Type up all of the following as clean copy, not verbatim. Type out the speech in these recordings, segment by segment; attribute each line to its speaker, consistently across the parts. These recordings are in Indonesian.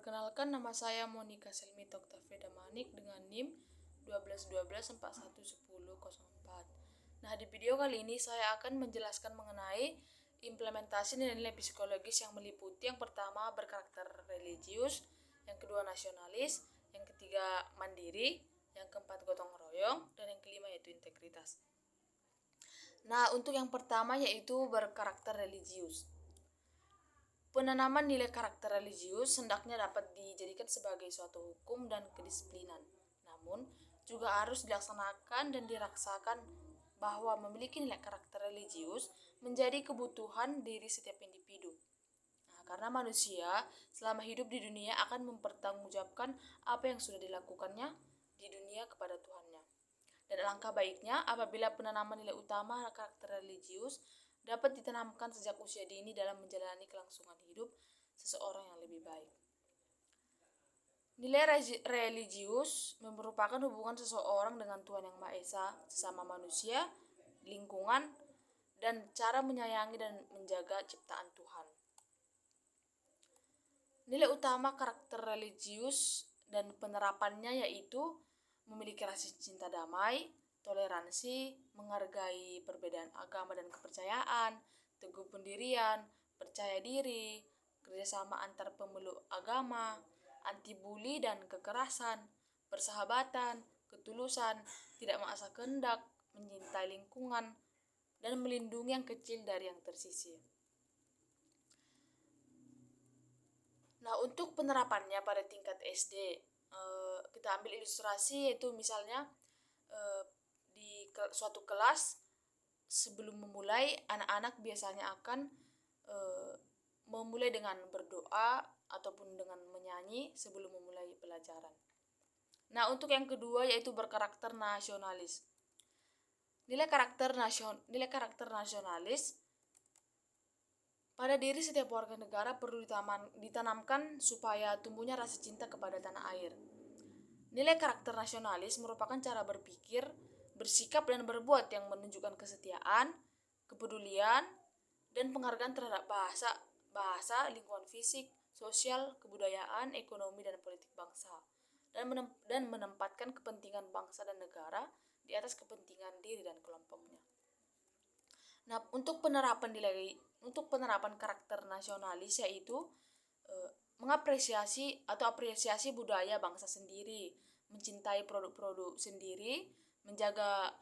Speaker 1: Perkenalkan, nama saya Monica Selmita Oktavia Manik dengan NIM 1212411004. Nah, di video kali ini saya akan menjelaskan mengenai implementasi nilai-nilai psikologis yang meliputi yang pertama berkarakter religius, yang kedua nasionalis, yang ketiga mandiri, yang keempat gotong royong, dan yang kelima yaitu integritas. Nah, untuk yang pertama yaitu berkarakter religius. Penanaman nilai karakter religius hendaknya dapat dijadikan sebagai suatu hukum dan kedisiplinan. Namun, juga harus dilaksanakan dan dirasakan bahwa memiliki nilai karakter religius menjadi kebutuhan diri setiap individu. Nah, karena manusia selama hidup di dunia akan mempertanggungjawabkan apa yang sudah dilakukannya di dunia kepada Tuhannya. Dan alangkah baiknya apabila penanaman nilai utama karakter religius dapat ditanamkan sejak usia dini dalam menjalani kelangsungan hidup seseorang yang lebih baik. Nilai religius merupakan hubungan seseorang dengan Tuhan Yang Maha Esa, sesama manusia, lingkungan, dan cara menyayangi dan menjaga ciptaan Tuhan. Nilai utama karakter religius dan penerapannya yaitu memiliki rasa cinta damai, toleransi, menghargai perbedaan agama dan kepercayaan, teguh pendirian, percaya diri, kerjasama antar pemeluk agama, anti bully dan kekerasan, persahabatan, ketulusan, tidak memaksa kehendak, mencintai lingkungan, dan melindungi yang kecil dari yang tersisih. Nah, untuk penerapannya pada tingkat SD, kita ambil ilustrasi yaitu misalnya di suatu kelas sebelum memulai anak-anak biasanya akan memulai dengan berdoa ataupun dengan menyanyi sebelum memulai pelajaran. Nah, untuk yang kedua yaitu berkarakter nasionalis. Nilai karakter nasionalis pada diri setiap warga negara perlu ditanamkan supaya tumbuhnya rasa cinta kepada tanah air. Nilai karakter nasionalis merupakan cara berpikir, bersikap, dan berbuat yang menunjukkan kesetiaan, kepedulian, dan penghargaan terhadap bahasa, lingkungan fisik, sosial, kebudayaan, ekonomi, dan politik bangsa, dan menempatkan kepentingan bangsa dan negara di atas kepentingan diri dan kelompoknya. Nah, untuk penerapan karakter nasionalis yaitu apresiasi budaya bangsa sendiri, mencintai produk-produk sendiri, menjaga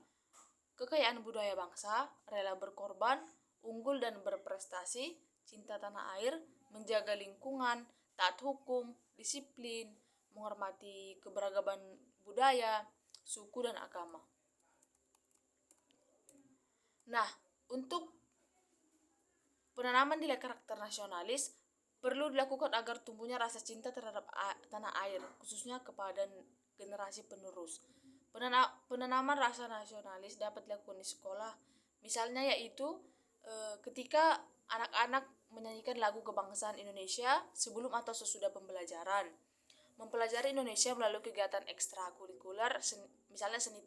Speaker 1: kekayaan budaya bangsa, rela berkorban, unggul dan berprestasi, cinta tanah air, menjaga lingkungan, taat hukum, disiplin, menghormati keberagaman budaya, suku dan agama. Nah, untuk penanaman nilai karakter nasionalis perlu dilakukan agar tumbuhnya rasa cinta terhadap tanah air, khususnya kepada generasi penerus. Penanaman rasa nasionalis dapat dilakukan di sekolah, misalnya yaitu ketika anak-anak menyanyikan lagu kebangsaan Indonesia sebelum atau sesudah pembelajaran, mempelajari Indonesia melalui kegiatan ekstrakurikuler, misalnya seni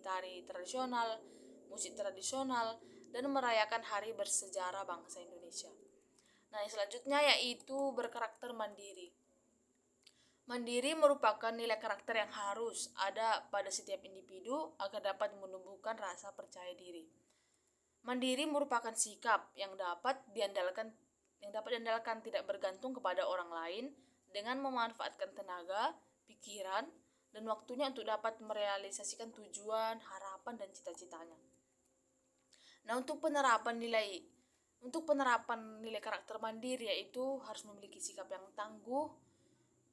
Speaker 1: tari tradisional, musik tradisional, dan merayakan hari bersejarah bangsa Indonesia. Nah, yang selanjutnya yaitu berkarakter mandiri. Mandiri merupakan nilai karakter yang harus ada pada setiap individu agar dapat menumbuhkan rasa percaya diri. Mandiri merupakan sikap yang dapat diandalkan tidak bergantung kepada orang lain dengan memanfaatkan tenaga, pikiran, dan waktunya untuk dapat merealisasikan tujuan, harapan, dan cita-citanya. Nah, untuk penerapan nilai karakter mandiri yaitu harus memiliki sikap yang tangguh,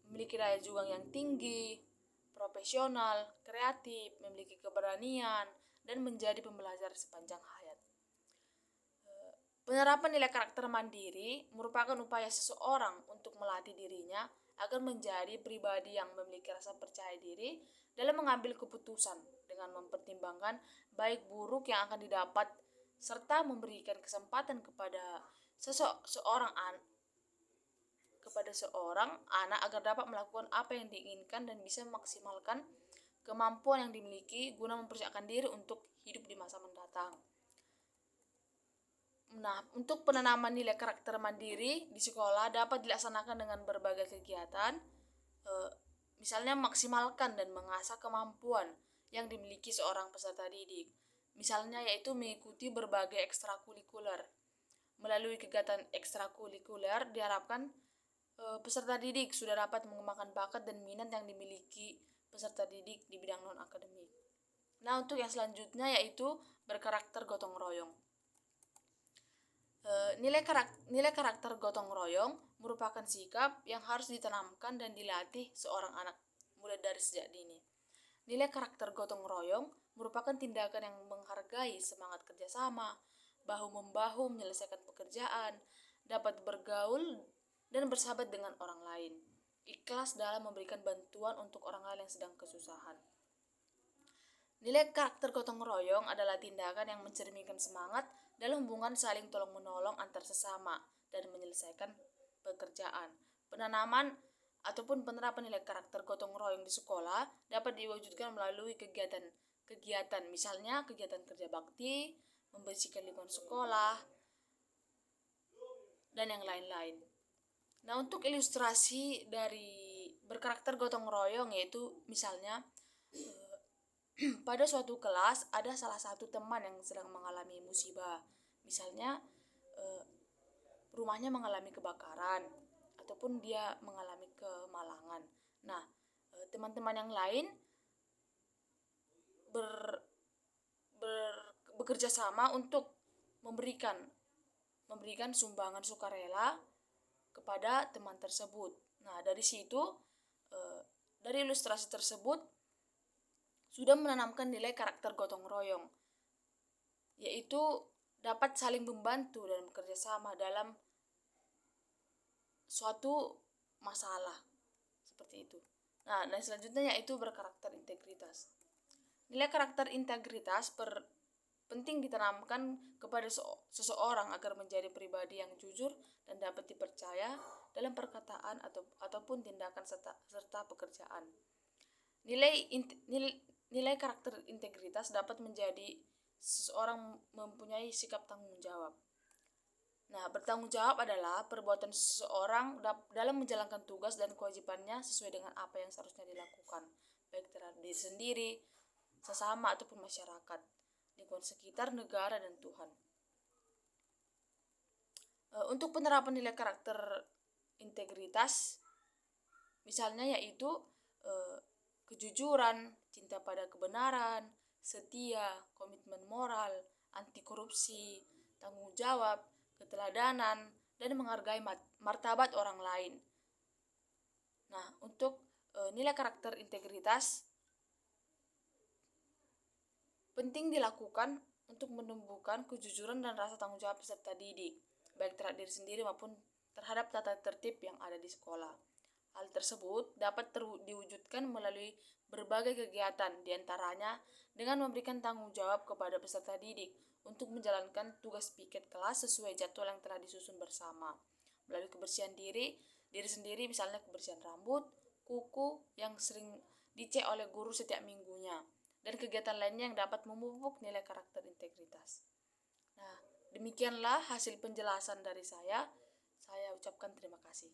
Speaker 1: memiliki daya juang yang tinggi, profesional, kreatif, memiliki keberanian, dan menjadi pembelajar sepanjang hayat. Penerapan nilai karakter mandiri merupakan upaya seseorang untuk melatih dirinya agar menjadi pribadi yang memiliki rasa percaya diri dalam mengambil keputusan dengan mempertimbangkan baik buruk yang akan didapat serta memberikan kesempatan kepada seorang anak agar dapat melakukan apa yang diinginkan dan bisa memaksimalkan kemampuan yang dimiliki guna mempersiapkan diri untuk hidup di masa mendatang. Nah, untuk penanaman nilai karakter mandiri di sekolah dapat dilaksanakan dengan berbagai kegiatan, eh, misalnya maksimalkan dan mengasah kemampuan yang dimiliki seorang peserta didik. Misalnya yaitu mengikuti berbagai ekstrakurikuler. Melalui kegiatan ekstrakurikuler diharapkan peserta didik sudah dapat mengembangkan bakat dan minat yang dimiliki peserta didik di bidang non-akademik. Nah, untuk yang selanjutnya yaitu berkarakter gotong royong. Nilai karakter gotong royong merupakan sikap yang harus ditanamkan dan dilatih seorang anak mulai dari sejak dini. Nilai karakter gotong royong merupakan tindakan yang menghargai semangat kerjasama, bahu-membahu menyelesaikan pekerjaan, dapat bergaul dan bersahabat dengan orang lain, ikhlas dalam memberikan bantuan untuk orang lain yang sedang kesusahan. Nilai karakter gotong royong adalah tindakan yang mencerminkan semangat dalam hubungan saling tolong-menolong antar sesama dan menyelesaikan pekerjaan. Penanaman ataupun penerapan nilai karakter gotong royong di sekolah dapat diwujudkan melalui kegiatan, misalnya kegiatan kerja bakti, membersihkan lingkungan sekolah, dan yang lain-lain. Nah, untuk ilustrasi dari berkarakter gotong royong yaitu misalnya pada suatu kelas ada salah satu teman yang sedang mengalami musibah. Misalnya rumahnya mengalami kebakaran ataupun dia mengalami kemalangan. Nah, teman-teman yang lain bekerja sama untuk memberikan sumbangan sukarela kepada teman tersebut. Nah, dari situ dari ilustrasi tersebut sudah menanamkan nilai karakter gotong royong, yaitu dapat saling membantu dan bekerja sama dalam suatu masalah seperti itu. Nah, dan selanjutnya yaitu berkarakter integritas. Nilai karakter integritas penting ditanamkan kepada seseorang agar menjadi pribadi yang jujur dan dapat dipercaya dalam perkataan ataupun tindakan serta pekerjaan. Nilai karakter integritas dapat menjadi seseorang mempunyai sikap tanggung jawab. Nah, bertanggung jawab adalah perbuatan seseorang dalam menjalankan tugas dan kewajibannya sesuai dengan apa yang seharusnya dilakukan, baik terhadap diri sendiri, sesama ataupun masyarakat, lingkungan sekitar, negara, dan Tuhan. Untuk penerapan nilai karakter integritas, misalnya yaitu kejujuran, cinta pada kebenaran, setia, komitmen moral, anti korupsi, tanggung jawab, keteladanan, dan menghargai martabat orang lain. Nah, untuk nilai karakter integritas penting dilakukan untuk menumbuhkan kejujuran dan rasa tanggung jawab peserta didik, baik terhadap diri sendiri maupun terhadap tata tertib yang ada di sekolah. Hal tersebut dapat diwujudkan melalui berbagai kegiatan, diantaranya dengan memberikan tanggung jawab kepada peserta didik untuk menjalankan tugas piket kelas sesuai jadwal yang telah disusun bersama. Melalui kebersihan diri sendiri, misalnya kebersihan rambut, kuku yang sering dicek oleh guru setiap minggunya, dan kegiatan lainnya yang dapat memupuk nilai karakter integritas. Nah, demikianlah hasil penjelasan dari saya. Saya ucapkan terima kasih.